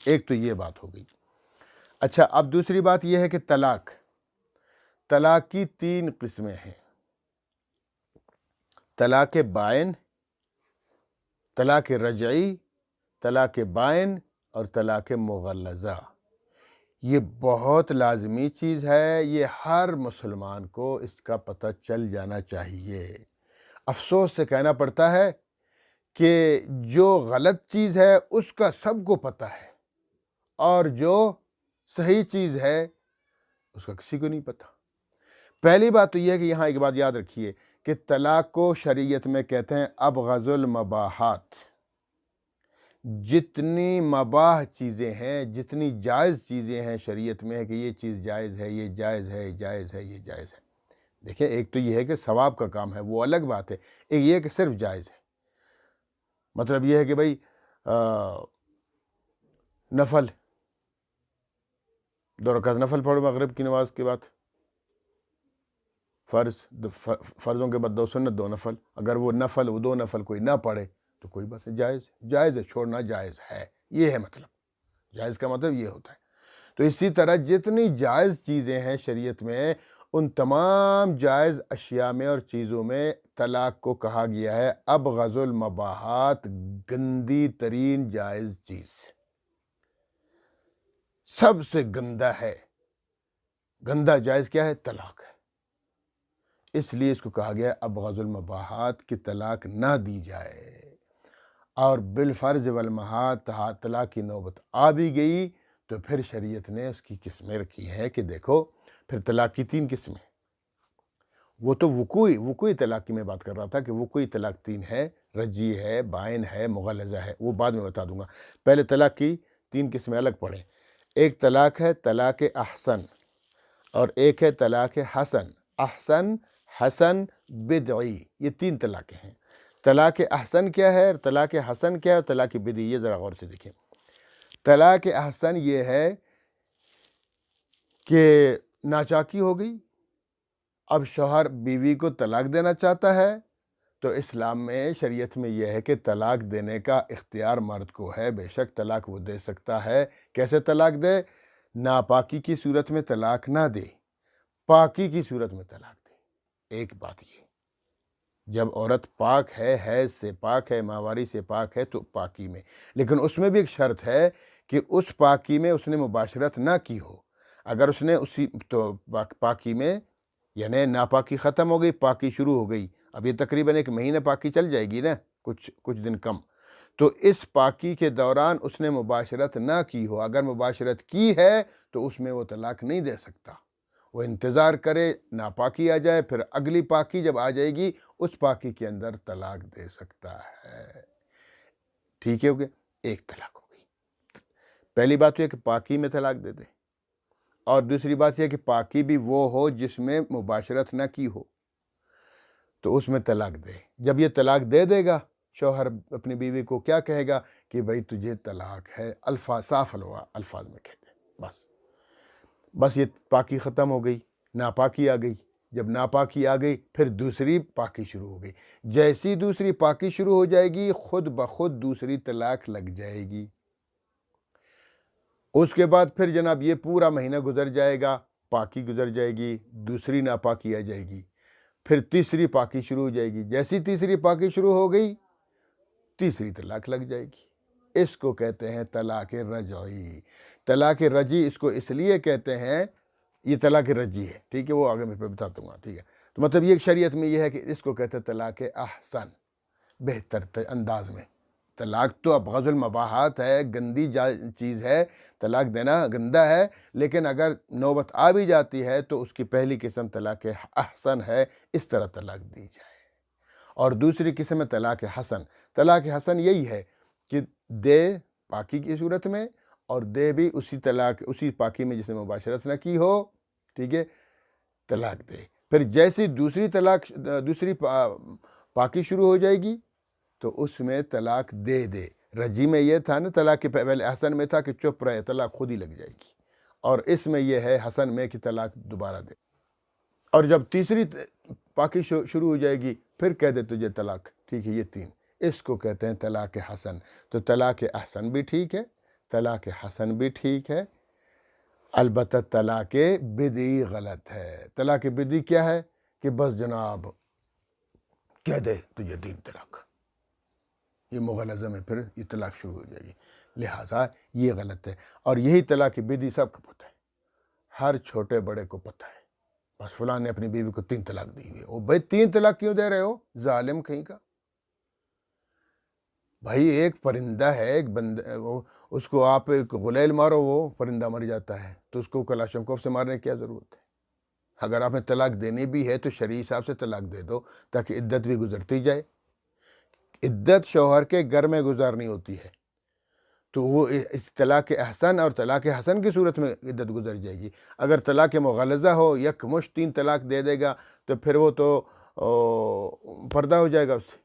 ایک تو یہ بات ہو گئی۔ اچھا، اب دوسری بات یہ ہے کہ طلاق کی 3 قسمیں ہیں: طلاق بائن، طلاق رجعی، طلاق بائن اور طلاق مغلظہ۔ یہ بہت لازمی چیز ہے، یہ ہر مسلمان کو اس کا پتہ چل جانا چاہیے۔ افسوس سے کہنا پڑتا ہے کہ جو غلط چیز ہے اس کا سب کو پتہ ہے، اور جو صحیح چیز ہے اس کا کسی کو نہیں پتہ۔ پہلی بات تو یہ ہے کہ یہاں ایک بات یاد رکھیے کہ طلاق کو شریعت میں کہتے ہیں ابغض المباحات۔ جتنی مباح چیزیں ہیں، جتنی جائز چیزیں ہیں شریعت میں ہے کہ یہ چیز جائز ہے، یہ جائز ہے، یہ جائز ہے، یہ جائز ہے۔ دیکھیں، ایک تو یہ ہے کہ ثواب کا کام ہے، وہ الگ بات ہے۔ ایک یہ ہے کہ صرف جائز ہے، مطلب یہ ہے کہ بھئی نفل 2 رکعت نفل پڑھو مغرب کی نماز کے بعد، فرضوں کے بعد 2 سنت 2 نفل، اگر وہ 2 نفل کوئی نہ پڑھے تو کوئی بات نہیں، جائز ہے، چھوڑنا جائز ہے، یہ ہے مطلب۔ جائز کا مطلب یہ ہوتا ہے۔ تو اسی طرح جتنی جائز چیزیں ہیں شریعت میں، ان تمام جائز اشیاء میں اور چیزوں میں طلاق کو کہا گیا ہے ابغض المباحات، گندی ترین جائز چیز، سب سے گندا ہے، گندا جائز کیا ہے؟ طلاق ہے۔ اس لیے اس کو کہا گیا ابغض المباحات، کی طلاق نہ دی جائے۔ اور بالفرض والمحال طلاق کی نوبت آ بھی گئی تو پھر شریعت نے اس کی قسمیں رکھی ہیں کہ دیکھو، پھر طلاق کی 3 قسمیں۔ وہ تو وقوعی طلاق کی میں بات کر رہا تھا کہ وقوعی طلاق 3 ہے: رجعی ہے، بائن ہے، مغلظہ ہے، وہ بعد میں بتا دوں گا۔ پہلے طلاق کی 3 قسمیں الگ پڑھیں۔ ایک طلاق ہے طلاق احسن، اور ایک ہے طلاق حسن۔ احسن، حسن، بدعی، یہ 3 طلاقیں ہیں۔ طلاق احسن کیا ہے، طلاق حسن کیا ہے، اور طلاق بدعی، یہ ذرا غور سے دیکھیں۔ طلاق احسن یہ ہے کہ ناچاکی ہو گئی، اب شوہر بیوی کو طلاق دینا چاہتا ہے، تو اسلام میں، شریعت میں یہ ہے کہ طلاق دینے کا اختیار مرد کو ہے۔ بے شک طلاق وہ دے سکتا ہے۔ کیسے طلاق دے؟ ناپاکی کی صورت میں طلاق نہ دے، پاکی کی صورت میں طلاق دے۔ ایک بات یہ، جب عورت پاک ہے، حیض سے پاک ہے، ماہواری سے پاک ہے، تو پاکی میں، لیکن اس میں بھی ایک شرط ہے کہ اس پاکی میں اس نے مباشرت نہ کی ہو۔ اگر اس نے اسی تو پاکی میں، یعنی ناپاکی ختم ہو گئی، پاکی شروع ہو گئی، اب یہ تقریباً 1 مہینہ پاکی چل جائے گی نا، کچھ دن کم، تو اس پاکی کے دوران اس نے مباشرت نہ کی ہو، اگر مباشرت کی ہے تو اس میں وہ طلاق نہیں دے سکتا۔ وہ انتظار کرے، ناپاکی آ جائے، پھر اگلی پاکی جب آ جائے گی، اس پاکی کے اندر طلاق دے سکتا ہے۔ ٹھیک ہے، ہو گیا، ایک طلاق ہو گئی۔ پہلی بات یہ کہ پاکی میں طلاق دے دے، اور دوسری بات یہ کہ پاکی بھی وہ ہو جس میں مباشرت نہ کی ہو، تو اس میں طلاق دے۔ جب یہ طلاق دے دے گا، شوہر اپنی بیوی کو کیا کہے گا کہ بھئی تجھے طلاق ہے، صاف الفاظ میں کہہ دے، بس یہ پاکی ختم ہو گئی، ناپاکی آ گئی۔ جب ناپاکی آ گئی، پھر دوسری پاکی شروع ہو گئی۔ جیسی دوسری پاکی شروع ہو جائے گی، خود بخود دوسری طلاق لگ جائے گی۔ اس کے بعد پھر جناب یہ پورا مہینہ گزر جائے گا، پاکی گزر جائے گی، دوسری ناپاکی آ جائے گی، پھر تیسری پاکی شروع ہو جائے گی۔ جیسی تیسری پاکی شروع ہو گئی، تیسری طلاق لگ جائے گی۔ اس کو کہتے ہیں طلاق رجعی۔ طلاق رجعی اس کو اس لیے کہتے ہیں، یہ طلاق رجعی ہے، ٹھیک ہے، وہ آگے میں بتاتا ہوں، ٹھیک ہے۔ تو مطلب یہ شریعت میں یہ ہے کہ اس کو کہتے ہیں طلاق احسن، بہتر انداز میں۔ طلاق تو ابغض المباحات ہے، گندی چیز ہے، طلاق دینا گندا ہے، لیکن اگر نوبت آ بھی جاتی ہے تو اس کی پہلی قسم طلاق احسن ہے، اس طرح طلاق دی جائے۔ اور دوسری قسم ہے طلاق حسن۔ طلاق حسن یہی ہے کہ دے پاکی کی صورت میں، اور دے بھی اسی پاکی میں جس نے مباشرت نہ کی ہو، ٹھیک ہے، طلاق دے۔ پھر جیسی دوسری پاکی شروع ہو جائے گی تو اس میں طلاق دے۔ رجی میں یہ تھا نا، طلاق کے پہلے حسن میں تھا کہ چپ رہے، طلاق خود ہی لگ جائے گی، اور اس میں یہ ہے حسن میں کہ طلاق دوبارہ دے۔ اور جب تیسری پاکی شروع ہو جائے گی، پھر کہہ دے تجھے طلاق، ٹھیک ہے، یہ 3، اس کو کہتے ہیں طلاق حسن۔ تو طلاق احسن بھی ٹھیک ہے، طلاق حسن بھی ٹھیک ہے، البتہ طلاق بدعی غلط ہے۔ طلاق بدعی کیا ہے کہ بس جناب کہہ دے تجھے 3 طلاق، یہ مغالظہ میں پھر یہ طلاق شروع ہو جائے گی، لہٰذا یہ غلط ہے۔ اور یہی طلاق بدعی سب کو پتہ ہے، ہر چھوٹے بڑے کو پتہ ہے، بس فلاں نے اپنی بیوی کو 3 طلاق دی ہوئی ہے۔ او بھائی 3 طلاق کیوں دے رہے ہو ظالم کہیں کا؟ بھائی ایک پرندہ ہے، ایک بندہ، اس کو آپ ایک غلیل مارو وہ پرندہ مر جاتا ہے، تو اس کو کلاشنکوف سے مارنے کی کیا ضرورت ہے؟ اگر آپ نے طلاق دینی بھی ہے تو شرعی حساب سے طلاق دے دو تاکہ عدت بھی گزرتی جائے۔ عدت شوہر کے گھر میں گزارنی ہوتی ہے، تو وہ اس طلاق احسن اور طلاق حسن کی صورت میں عدت گزر جائے گی۔ اگر طلاق مغلظہ ہو، یک مشت 3 طلاق دے دے گا تو پھر وہ تو پردہ ہو جائے گا اس سے،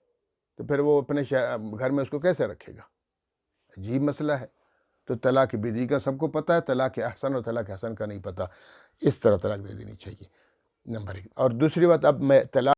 تو پھر وہ اپنے گھر میں اس کو کیسے رکھے گا؟ عجیب مسئلہ ہے۔ تو طلاق بدعی کا سب کو پتہ ہے، طلاق احسن اور طلاق حسن کا نہیں پتہ۔ اس طرح طلاق دے دینی چاہیے، نمبر 1۔ اور دوسری بات، اب میں طلاق